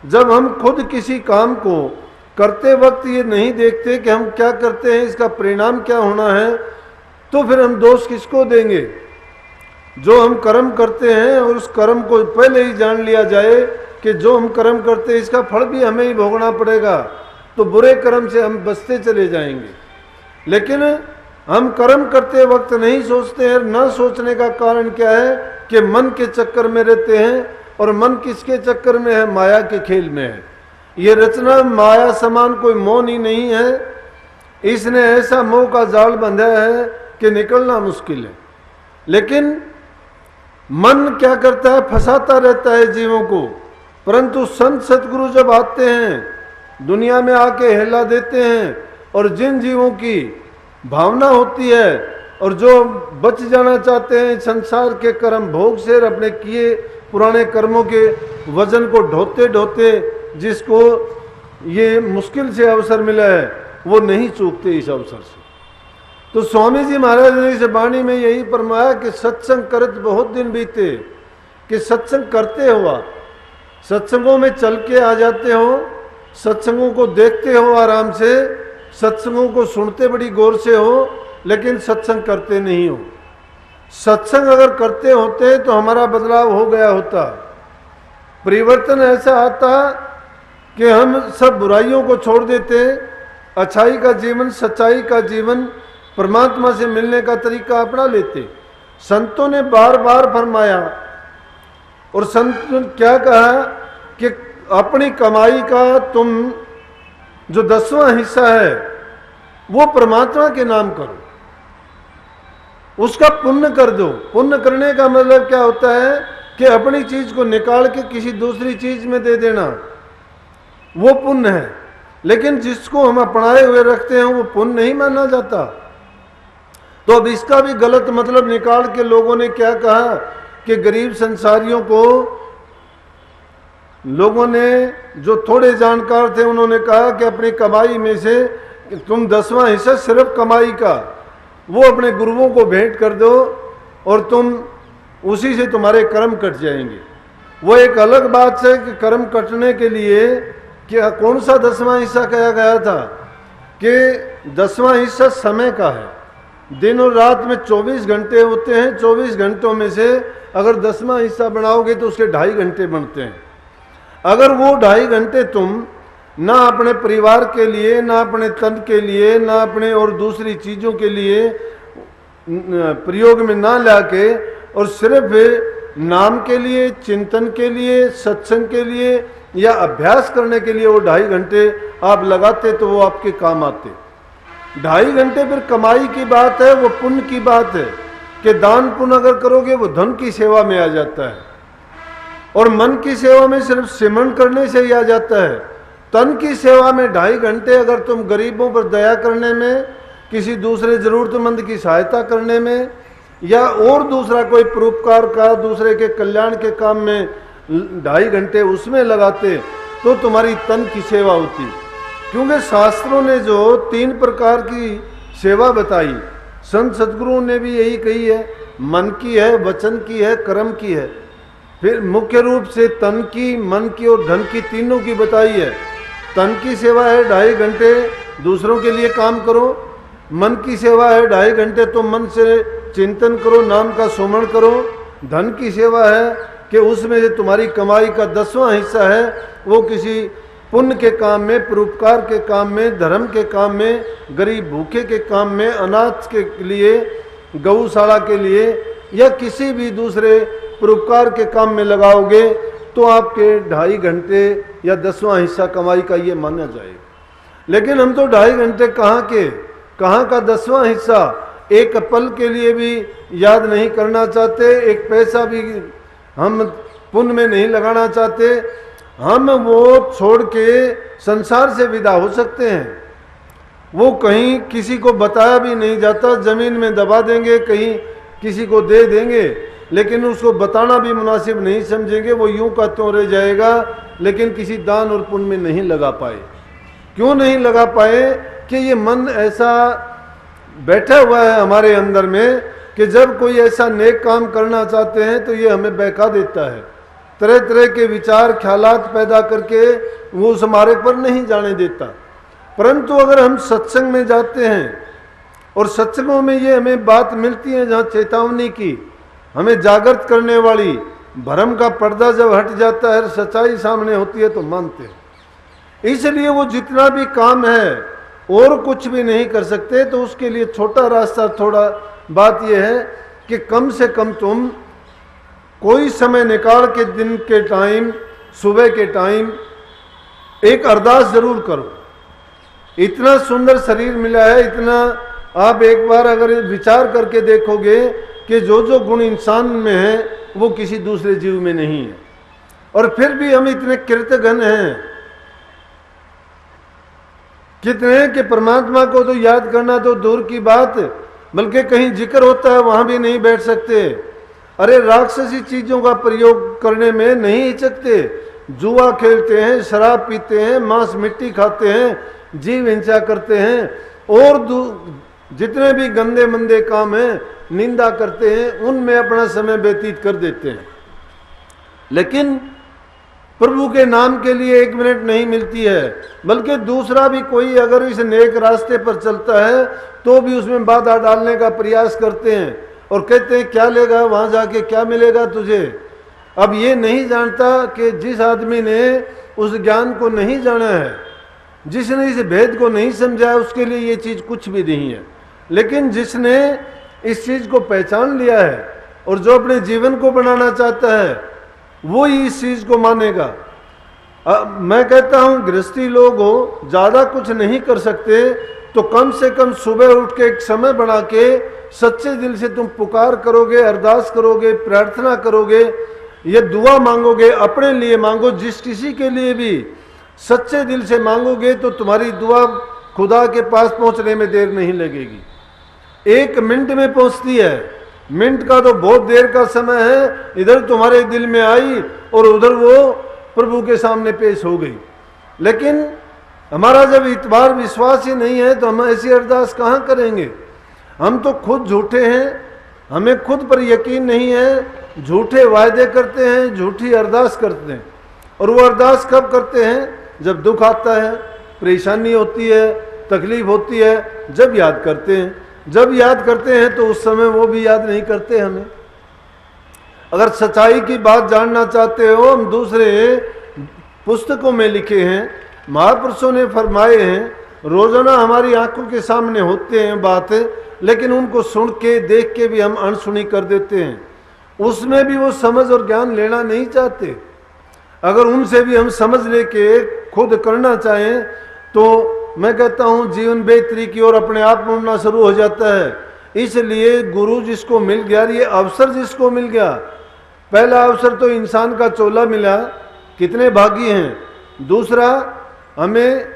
जब हम खुद किसी काम को करते वक्त ये नहीं देखते कि हम क्या करते हैं, इसका परिणाम क्या होना है, तो फिर हम दोष किसको देंगे? जो हम कर्म करते हैं और उस कर्म को पहले ही जान लिया जाए कि जो हम कर्म करते हैं इसका फल भी हमें ही भोगना पड़ेगा, तो बुरे कर्म से हम बचते चले जाएंगे। लेकिन हम कर्म करते वक्त नहीं सोचते हैं। न सोचने का कारण क्या है कि मन के चक्कर में रहते हैं, और मन किसके चक्कर में है? माया के खेल में है। ये रचना माया समान कोई मोह ही नहीं है, इसने ऐसा मोह का जाल बंधा है कि निकलना मुश्किल है। लेकिन मन क्या करता है? फंसाता रहता है जीवों को। परंतु संत सतगुरु जब आते हैं, दुनिया में आके हिला देते हैं, और जिन जीवों की भावना होती है और जो बच जाना चाहते हैं संसार के कर्म भोग से, अपने किए पुराने कर्मों के वजन को ढोते ढोते जिसको ये मुश्किल से अवसर मिला है, वो नहीं चूकते इस अवसर से। तो स्वामी जी महाराज ने इस वाणी में यही फरमाया कि सत्संग करत बहुत दिन बीते, कि सत्संग करते हुआ, सत्संगों में चल के आ जाते हो, सत्संगों को देखते हो आराम से, सत्संगों को सुनते बड़ी गौर से हो, लेकिन सत्संग करते नहीं हो। सत्संग अगर करते होते तो हमारा बदलाव हो गया होता, परिवर्तन ऐसा आता कि हम सब बुराइयों को छोड़ देते, अच्छाई का जीवन, सच्चाई का जीवन, परमात्मा से मिलने का तरीका अपना लेते। संतों ने बार बार फरमाया, और संत ने क्या कहा कि अपनी कमाई का तुम जो 10वां हिस्सा है वो परमात्मा के नाम करो, उसका पुण्य कर दो। पुण्य करने का मतलब क्या होता है कि अपनी चीज को निकाल के किसी दूसरी चीज में दे देना, वो पुण्य है। लेकिन जिसको हम अपनाए हुए रखते हैं वो पुण्य नहीं माना जाता। तो अब इसका भी गलत मतलब निकाल के लोगों ने क्या कहा कि गरीब संसारियों को, लोगों ने जो थोड़े जानकार थे उन्होंने कहा कि अपनी कमाई में से तुम 10वां हिस्सा सिर्फ कमाई का वो अपने गुरुओं को भेंट कर दो, और तुम उसी से तुम्हारे कर्म कट जाएंगे। वो एक अलग बात है कि कर्म कटने के लिए क्या कौन सा 10वां हिस्सा कहा गया था कि 10वां हिस्सा समय का है। दिन और रात में 24 घंटे होते हैं, 24 घंटों में से अगर 10वां हिस्सा बनाओगे तो उसके 2.5 घंटे बनते हैं। अगर वो 2.5 घंटे तुम ना अपने परिवार के लिए, ना अपने तन के लिए, ना अपने और दूसरी चीज़ों के लिए प्रयोग में ना लाके, और सिर्फ नाम के लिए, चिंतन के लिए, सत्संग के लिए या अभ्यास करने के लिए वो 2.5 घंटे आप लगाते तो वो आपके काम आते। 2.5 घंटे फिर कमाई की बात है, वो पुण्य की बात है कि दान पुण्य अगर करोगे वो धन की सेवा में आ जाता है, और मन की सेवा में सिर्फ सिमरन करने से ही आ जाता है। तन की सेवा में 2.5 घंटे अगर तुम गरीबों पर दया करने में, किसी दूसरे जरूरतमंद की सहायता करने में, या और दूसरा कोई परोपकार का, दूसरे के कल्याण के काम में 2.5 घंटे उसमें लगाते तो तुम्हारी तन की सेवा होती। क्योंकि शास्त्रों ने जो 3 प्रकार की सेवा बताई, संत सदगुरुओं ने भी यही कही है, मन की है, वचन की है, कर्म की है। फिर मुख्य रूप से तन की, मन की और धन की, तीनों की बताई है। तन की सेवा है 2.5 घंटे दूसरों के लिए काम करो, मन की सेवा है 2.5 घंटे तुम मन से चिंतन करो, नाम का सुमरण करो। धन की सेवा है कि उसमें से तुम्हारी कमाई का 10वां हिस्सा है वो किसी पुण्य के काम में, परोपकार के काम में, धर्म के काम में, गरीब भूखे के काम में, अनाथ के लिए, गौशाला के लिए या किसी भी दूसरे परोपकार के काम में लगाओगे तो आपके 2.5 घंटे या 10वां हिस्सा कमाई का ये माना जाएगा। लेकिन हम तो 2.5 घंटे कहाँ का 10वां हिस्सा एक पल के लिए भी याद नहीं करना चाहते, एक पैसा भी हम पुण्य में नहीं लगाना चाहते। हम वो छोड़ के संसार से विदा हो सकते हैं, वो कहीं किसी को बताया भी नहीं जाता, जमीन में दबा देंगे, कहीं किसी को दे देंगे, लेकिन उसको बताना भी मुनासिब नहीं समझेंगे, वो यूं का त्यों रह जाएगा, लेकिन किसी दान और पुण्य में नहीं लगा पाए। क्यों नहीं लगा पाए कि ये मन ऐसा बैठा हुआ है हमारे अंदर में कि जब कोई ऐसा नेक काम करना चाहते हैं तो ये हमें बहका देता है, तरह तरह के विचार ख्यालात पैदा करके वो उस मार्ग पर नहीं जाने देता। परंतु अगर हम सत्संग में जाते हैं और सत्संगों में ये हमें बात मिलती है जहाँ चेतावनी की, हमें जागृत करने वाली, भ्रम का पर्दा जब हट जाता है, सच्चाई सामने होती है तो मानते हैं। इसलिए वो जितना भी काम है और कुछ भी नहीं कर सकते, तो उसके लिए छोटा रास्ता, थोड़ा बात यह है कि कम से कम तुम कोई समय निकाल के दिन के टाइम, सुबह के टाइम एक अरदास जरूर करो। इतना सुंदर शरीर मिला है, इतना आप एक बार अगर विचार करके देखोगे कि जो जो गुण इंसान में है वो किसी दूसरे जीव में नहीं है, और फिर भी हम इतने कृतघ्न हैं, कितने कि परमात्मा को तो याद करना तो दूर की बात, बल्कि कहीं जिक्र होता है वहां भी नहीं बैठ सकते। अरे राक्षसी चीजों का प्रयोग करने में नहीं हिचकते, जुआ खेलते हैं, शराब पीते हैं, मांस मिट्टी खाते हैं, जीव हिंसा करते हैं, और जितने भी गंदे मंदे काम हैं, निंदा करते हैं, उनमें अपना समय व्यतीत कर देते हैं। लेकिन प्रभु के नाम के लिए 1 मिनट नहीं मिलती है, बल्कि दूसरा भी कोई अगर इस नेक रास्ते पर चलता है तो भी उसमें बाधा डालने का प्रयास करते हैं और कहते हैं क्या लेगा वहां जाके, क्या मिलेगा तुझे। अब ये नहीं जानता कि जिस आदमी ने उस ज्ञान को नहीं जाना है, जिसने इस भेद को नहीं समझा है, उसके लिए ये चीज कुछ भी नहीं है। लेकिन जिसने इस चीज को पहचान लिया है और जो अपने जीवन को बनाना चाहता है, वो ही इस चीज को मानेगा। मैं कहता हूं गृहस्थी लोग हो, ज्यादा कुछ नहीं कर सकते तो कम से कम सुबह उठ के एक समय बना के सच्चे दिल से तुम पुकार करोगे, अरदास करोगे, प्रार्थना करोगे, ये दुआ मांगोगे, अपने लिए मांगो, जिस किसी के लिए भी सच्चे दिल से मांगोगे तो तुम्हारी दुआ खुदा के पास पहुंचने में देर नहीं लगेगी। 1 मिनट में पहुंचती है। मिनट का तो बहुत देर का समय है, इधर तुम्हारे दिल में आई और उधर वो प्रभु के सामने पेश हो गई। लेकिन हमारा जब इतबार विश्वास ही नहीं है तो हम ऐसी अरदास कहाँ करेंगे। हम तो खुद झूठे हैं, हमें खुद पर यकीन नहीं है, झूठे वायदे करते हैं, झूठी अरदास करते हैं। और वो अरदास कब करते हैं? जब दुख आता है, परेशानी होती है, तकलीफ होती है, जब याद करते हैं। जब याद करते हैं तो उस समय वो भी याद नहीं करते हमें। अगर सच्चाई की बात जानना चाहते हो, हम दूसरे पुस्तकों में लिखे हैं, महापुरुषों ने फरमाए हैं, रोजाना हमारी आंखों के सामने होते हैं बातें, लेकिन उनको सुन के देख के भी हम अनसुनी कर देते हैं। उसमें भी वो समझ और ज्ञान लेना नहीं चाहते। अगर उनसे भी हम समझ लेके खुद करना चाहें तो मैं कहता हूं जीवन बेहतरी की ओर अपने आप मुड़ना शुरू हो जाता है। इसलिए गुरु जिसको मिल गया, ये अवसर जिसको मिल गया, पहला अवसर तो इंसान का चोला मिला, कितने भागी हैं। दूसरा हमें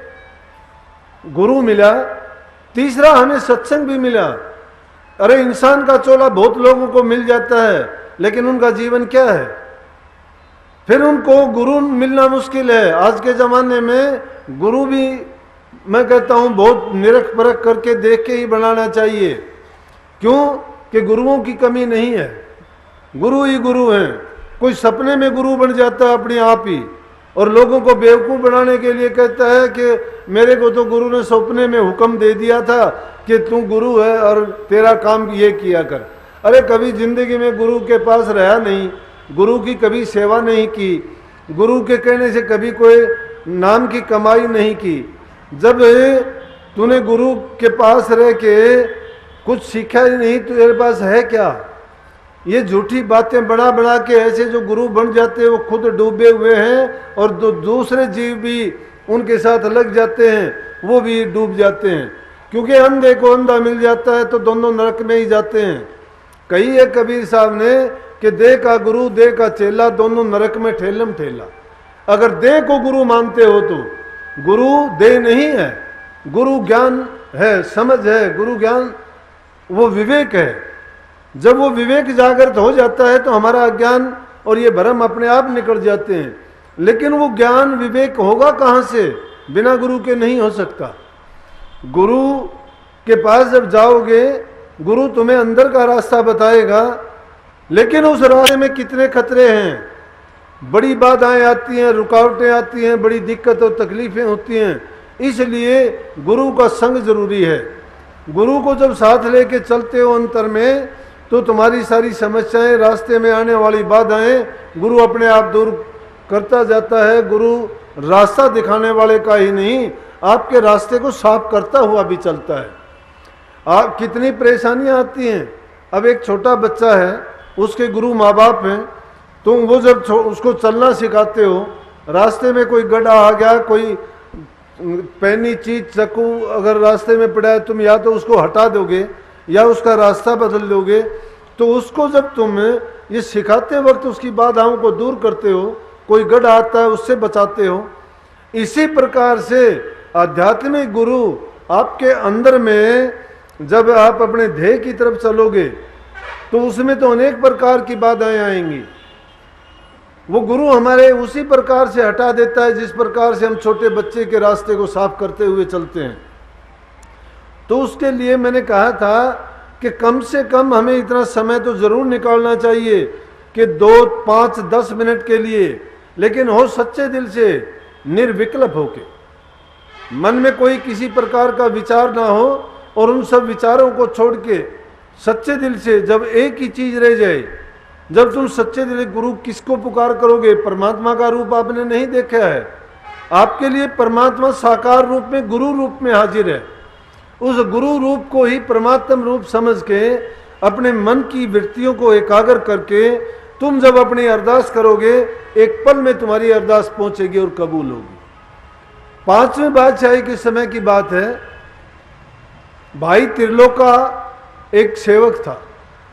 गुरु मिला, तीसरा हमें सत्संग भी मिला। अरे इंसान का चोला बहुत लोगों को मिल जाता है, लेकिन उनका जीवन क्या है? फिर उनको गुरु मिलना मुश्किल है। आज के ज़माने में गुरु भी मैं कहता हूँ बहुत निरख परख करके देख के ही बनाना चाहिए। क्यों? कि गुरुओं की कमी नहीं है, गुरु ही गुरु हैं। कोई सपने में गुरु बन जाता है अपने आप ही, और लोगों को बेवकूफ़ बनाने के लिए कहता है कि मेरे को तो गुरु ने सपने में हुक्म दे दिया था कि तू गुरु है और तेरा काम ये किया कर। अरे कभी जिंदगी में गुरु के पास रहा नहीं, गुरु की कभी सेवा नहीं की, गुरु के कहने से कभी कोई नाम की कमाई नहीं की। जब तूने गुरु के पास रह के कुछ सीखा ही नहीं, तेरे पास है क्या? ये झूठी बातें बना बना के ऐसे जो गुरु बन जाते हैं वो खुद डूबे हुए हैं, और दूसरे जीव भी उनके साथ लग जाते हैं, वो भी डूब जाते हैं। क्योंकि अंधे को अंधा मिल जाता है तो दोनों नरक में ही जाते हैं। कही है कबीर साहब ने कि देह का गुरु देह का चेला, दोनों नरक में ठेलम ठेला। अगर देह को गुरु मानते हो तो गुरु देह नहीं है, गुरु ज्ञान है, समझ है, गुरु ज्ञान वो विवेक है। जब वो विवेक जागृत हो जाता है तो हमारा अज्ञान और ये भ्रम अपने आप निकल जाते हैं। लेकिन वो ज्ञान विवेक होगा कहाँ से? बिना गुरु के नहीं हो सकता। गुरु के पास जब जाओगे, गुरु तुम्हें अंदर का रास्ता बताएगा, लेकिन उस रास्ते में कितने खतरे हैं। बड़ी बाधाएं आती हैं, रुकावटें आती हैं, बड़ी दिक्कत और तकलीफें होती हैं। इसलिए गुरु का संग जरूरी है। गुरु को जब साथ लेके चलते हो अंतर में, तो तुम्हारी सारी समस्याएं, रास्ते में आने वाली बाधाएं गुरु अपने आप दूर करता जाता है। गुरु रास्ता दिखाने वाले का ही नहीं, आपके रास्ते को साफ करता हुआ भी चलता है। आप कितनी परेशानियां आती हैं। अब एक छोटा बच्चा है, उसके गुरु माँ बाप हैं, तुम वो जब उसको चलना सिखाते हो, रास्ते में कोई गड्ढा आ गया, कोई पैनी चीज, चक्कू अगर रास्ते में पड़ा है, तुम या तो उसको हटा दोगे या उसका रास्ता बदल दोगे। तो उसको जब तुम ये सिखाते वक्त उसकी बाधाओं को दूर करते हो, कोई गड्ढा आता है उससे बचाते हो। इसी प्रकार से आध्यात्मिक गुरु आपके अंदर में, जब आप अपने ध्येय की तरफ चलोगे तो उसमें तो अनेक प्रकार की बाधाएं आएंगी। वो गुरु हमारे उसी प्रकार से हटा देता है जिस प्रकार से हम छोटे बच्चे के रास्ते को साफ करते हुए चलते हैं। तो उसके लिए मैंने कहा था कि कम से कम हमें इतना समय तो जरूर निकालना चाहिए कि 2, 5, 10 मिनट के लिए, लेकिन हो सच्चे दिल से, निर्विकल्प होके, मन में कोई किसी प्रकार का विचार ना हो, और उन सब विचारों को छोड़ के सच्चे दिल से जब एक ही चीज रह जाए, जब तुम सच्चे दिल, गुरु किसको पुकार करोगे? परमात्मा का रूप आपने नहीं देखा है, आपके लिए परमात्मा साकार रूप में, गुरु रूप में हाजिर है। उस गुरु रूप को ही परमात्म रूप समझ के अपने मन की वृत्तियों को एकाग्र करके तुम जब अपनी अरदास करोगे, एक पल में तुम्हारी अरदास पहुंचेगी और कबूल होगी। 5वें बादशाही के समय की बात है। भाई त्रिलोका एक सेवक था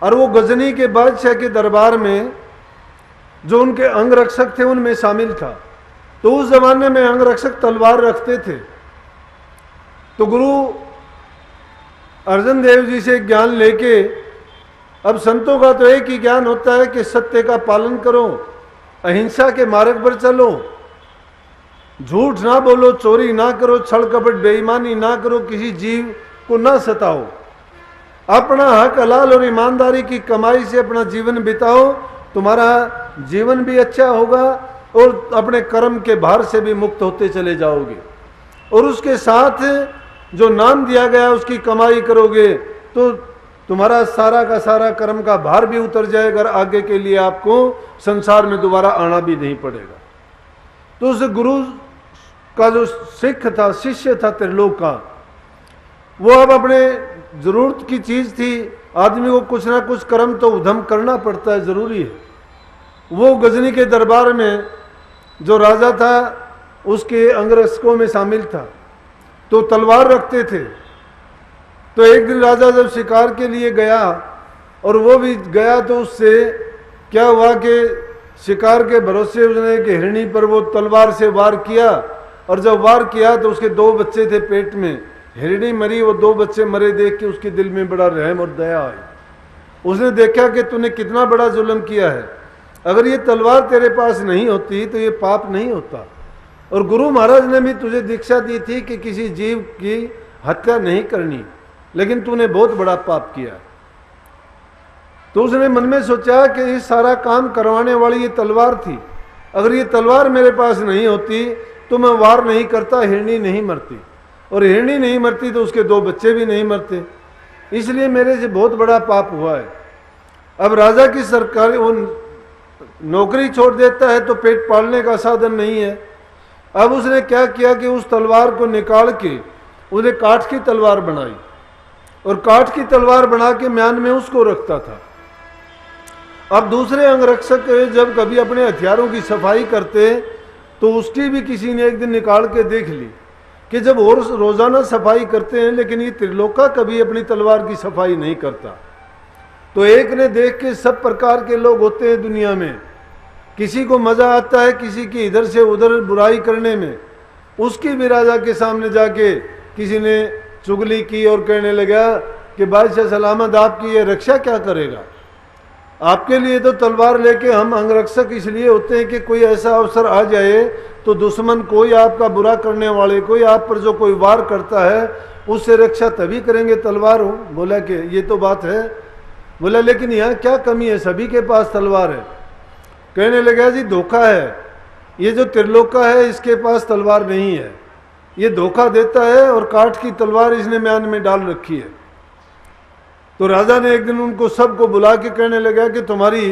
और वो गजनी के बादशाह के दरबार में जो उनके अंगरक्षक थे उनमें शामिल था। तो उस जमाने में अंगरक्षक तलवार रखते थे। तो गुरु अर्जन देव जी से ज्ञान लेके, अब संतों का तो एक ही ज्ञान होता है कि सत्य का पालन करो, अहिंसा के मार्ग पर चलो, झूठ ना बोलो, चोरी ना करो, छल कपट बेईमानी ना करो, किसी जीव को ना सताओ, अपना हक हलाल और ईमानदारी की कमाई से अपना जीवन बिताओ, तुम्हारा जीवन भी अच्छा होगा और अपने कर्म के भार से भी मुक्त होते चले जाओगे। और उसके साथ जो नाम दिया गया उसकी कमाई करोगे तो तुम्हारा सारा का सारा कर्म का भार भी उतर जाएगा और आगे के लिए आपको संसार में दोबारा आना भी नहीं पड़ेगा। तो उस गुरु का जो सिख था, शिष्य था त्रिलोक का, वो अब अपने जरूरत की चीज थी, आदमी को कुछ ना कुछ कर्म तो उधम करना पड़ता है, जरूरी है। वो गजनी के दरबार में जो राजा था उसके अंगरक्षकों में शामिल था, तो तलवार रखते थे। तो एक दिन राजा जब शिकार के लिए गया और वो भी गया, तो उससे क्या हुआ कि शिकार के भरोसे उसने एक हिरणी पर वो तलवार से वार किया, और जब वार किया तो उसके 2 बच्चे थे पेट में, हिरणी मरी, वो 2 बच्चे मरे देख के उसके दिल में बड़ा रहम और दया आई। उसने देखा कि तूने कितना बड़ा जुल्म किया है, अगर ये तलवार तेरे पास नहीं होती तो ये पाप नहीं होता, और गुरु महाराज ने भी तुझे दीक्षा दी थी कि किसी जीव की हत्या नहीं करनी, लेकिन तूने बहुत बड़ा पाप किया। तो उसने मन में सोचा कि ये सारा काम करवाने वाली ये तलवार थी, अगर ये तलवार मेरे पास नहीं होती तो मैं वार नहीं करता, हिरणी नहीं मरती, और हिरणी नहीं मरती तो उसके 2 बच्चे भी नहीं मरते, इसलिए मेरे से बहुत बड़ा पाप हुआ है। अब राजा की सरकार वो नौकरी छोड़ देता है तो पेट पालने का साधन नहीं है। अब उसने क्या किया कि उस तलवार को निकाल के उसने काठ की तलवार बनाई, और काठ की तलवार बना के म्यान में उसको रखता था। अब दूसरे अंगरक्षक जब कभी अपने हथियारों की सफाई करते तो उसकी भी किसी ने एक दिन निकाल के देख ली कि जब और रोजाना सफाई करते हैं लेकिन ये त्रिलोका कभी अपनी तलवार की सफाई नहीं करता। तो एक ने देख के, सब प्रकार के लोग होते हैं दुनिया में, किसी को मजा आता है किसी की इधर से उधर बुराई करने में, उसकी भी राजा के सामने जाके किसी ने चुगली की और कहने लगा कि बादशाह सलामत, आपकी ये रक्षा क्या करेगा, आपके लिए तो तलवार लेके हम अंगरक्षक इसलिए होते हैं कि कोई ऐसा अवसर आ जाए तो दुश्मन कोई, आपका बुरा करने वाले कोई, आप पर जो कोई वार करता है उससे रक्षा तभी करेंगे तलवार हो। बोला कि ये तो बात है। बोला लेकिन यहाँ क्या कमी है, सभी के पास तलवार है। कहने लगा जी धोखा है, ये जो त्रिलोका है इसके पास तलवार नहीं है, ये धोखा देता है और काठ की तलवार इसने म्यान में डाल रखी है। तो राजा ने एक दिन उनको सबको बुला के कहने लगा कि तुम्हारी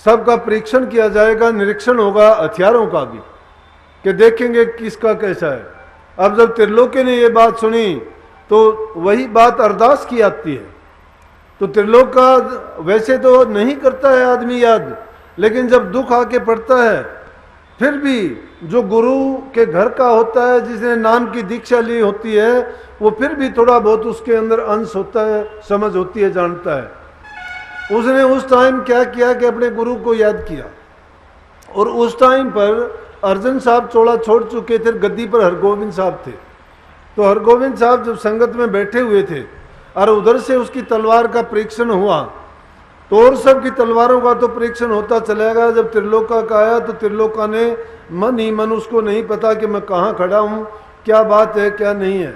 सबका परीक्षण किया जाएगा, निरीक्षण होगा हथियारों का भी, कि देखेंगे किसका कैसा है। अब जब त्रिलोकी ने ये बात सुनी तो वही बात अरदास की आती है। तो त्रिलोक का वैसे तो नहीं करता है आदमी याद, लेकिन जब दुख आके पड़ता है फिर भी जो गुरु के घर का होता है, जिसने नाम की दीक्षा ली होती है, वो फिर भी थोड़ा बहुत उसके अंदर अंश होता है, समझ होती है, जानता है। उसने उस टाइम क्या किया कि अपने गुरु को याद किया। और उस टाइम पर अर्जन साहब चोला छोड़ चुके थे, गद्दी पर हरगोविंद साहब थे। तो हरगोविंद साहब जब संगत में बैठे हुए थे और उधर से उसकी तलवार का परीक्षण हुआ, तो और सब की तलवारों का तो परीक्षण होता चलेगा। जब त्रिलोका का आया तो त्रिलोका ने मन ही मन, उसको नहीं पता कि मैं कहाँ खड़ा हूँ, क्या बात है क्या नहीं है।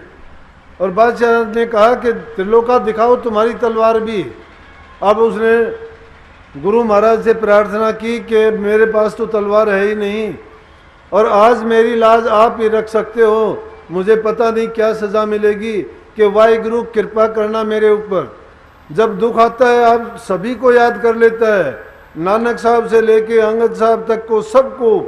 और बादशाह ने कहा कि त्रिलोका दिखाओ तुम्हारी तलवार भी। अब उसने गुरु महाराज से प्रार्थना की कि मेरे पास तो तलवार है ही नहीं, और आज मेरी लाज आप ही रख सकते हो, मुझे पता नहीं क्या सज़ा मिलेगी, कि वाहिगुरु कृपा करना मेरे ऊपर। जब दुख आता है आप सभी को याद कर लेता है, नानक साहब से लेके अंगद साहब तक को, सबको,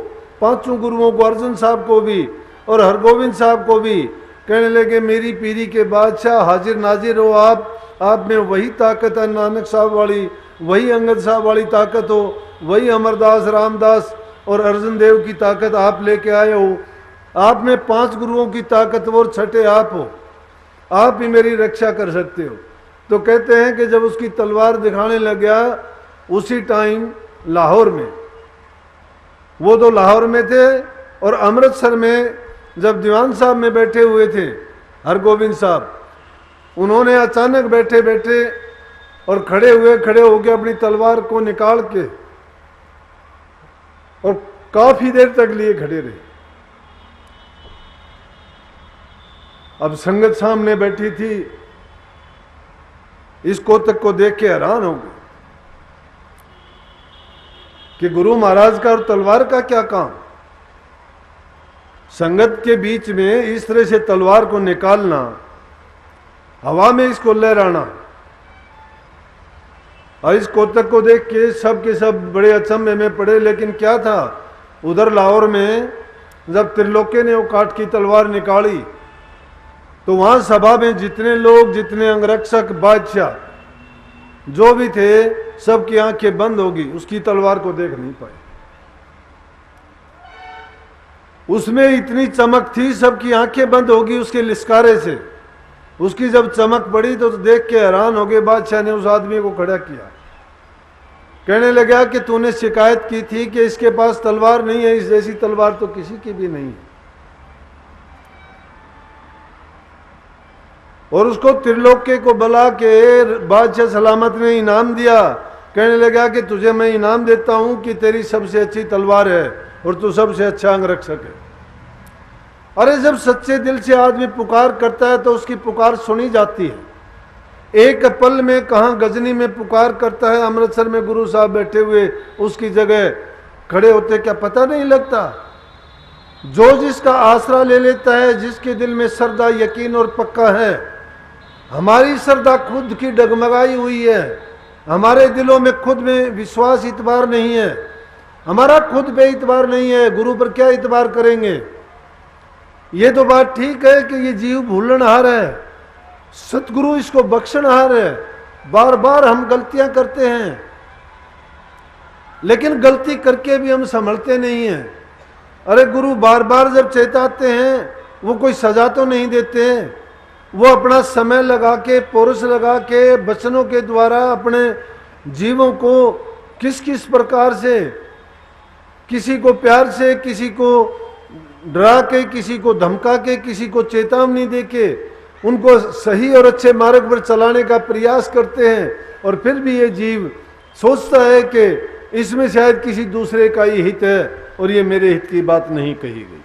पांचों गुरुओं को, अर्जन साहब को भी और हरगोविंद साहब को भी। कहने लगे मेरी पीढ़ी के बादशाह हाजिर नाजिर हो आप में वही ताकत है नानक साहब वाली, वही अंगद साहब वाली ताकत हो, वही अमरदास रामदास और अर्जुन देव की ताकत आप लेके आए हो। आप में 5 गुरुओं की ताकत और छठे आप हो, आप ही मेरी रक्षा कर सकते हो। तो कहते हैं कि जब उसकी तलवार दिखाने लग गया, उसी टाइम लाहौर में, वो तो लाहौर में थे, और अमृतसर में जब दीवान साहब में बैठे हुए थे हरगोविंद साहब, उन्होंने अचानक बैठे बैठे और खड़े होकर अपनी तलवार को निकाल के और काफी देर तक लिए खड़े रहे। अब संगत सामने बैठी थी, इस कोतक को देख के हैरान हो गए कि गुरु महाराज का और तलवार का क्या काम। संगत के बीच में इस तरह से तलवार को निकालना, हवा में इसको लहराना। और इस कोतक को देख के सब बड़े अचंभे में पड़े। लेकिन क्या था, उधर लाहौर में जब त्रिलोकी ने वो काठ की तलवार निकाली, तो वहां सभा में जितने लोग, जितने अंगरक्षक, बादशाह जो भी थे, सबकी आंखें बंद होगी, उसकी तलवार को देख नहीं पाए। उसमें इतनी चमक थी, सबकी आंखें बंद होगी उसके लिस्कारे से। उसकी जब चमक पड़ी तो देख के हैरान हो गए। बादशाह ने उस आदमी को खड़ा किया, कहने लगा कि तूने शिकायत की थी कि इसके पास तलवार नहीं है, इस जैसी तलवार तो किसी की भी नहीं है। और उसको त्रिलोकी को बुला के बादशाह सलामत ने इनाम दिया। कहने लगा कि तुझे मैं इनाम देता हूं कि तेरी सबसे अच्छी तलवार है और तू सबसे अच्छा अंगरक्षक है। अरे जब सच्चे दिल से आदमी पुकार करता है तो उसकी पुकार सुनी जाती है। एक पल में कहाँ गजनी में पुकार करता है, अमृतसर में गुरु साहब बैठे हुए उसकी जगह खड़े होते, क्या पता नहीं लगता। जो जिसका आसरा ले लेता है, जिसके दिल में श्रद्धा, यकीन और पक्का है। हमारी श्रद्धा खुद की डगमगाई हुई है, हमारे दिलों में खुद में विश्वास इतबार नहीं है, हमारा खुद पे इतबार नहीं है, गुरु पर क्या इतबार करेंगे। ये तो बात ठीक है कि ये जीव भूलनहार है, सतगुरु इसको बख्शनहार है। बार बार हम गलतियां करते हैं, लेकिन गलती करके भी हम संभलते नहीं हैं। अरे गुरु बार बार जब चेताते हैं, वो कोई सजा तो नहीं देते हैं, वो अपना समय लगा के, पुरुष लगा के, वचनों के द्वारा अपने जीवों को किस किस प्रकार से, किसी को प्यार से, किसी को डरा के, किसी को धमका के, किसी को चेतावनी दे के उनको सही और अच्छे मार्ग पर चलाने का प्रयास करते हैं। और फिर भी ये जीव सोचता है कि इसमें शायद किसी दूसरे का ही हित है और ये मेरे हित की बात नहीं कही गई।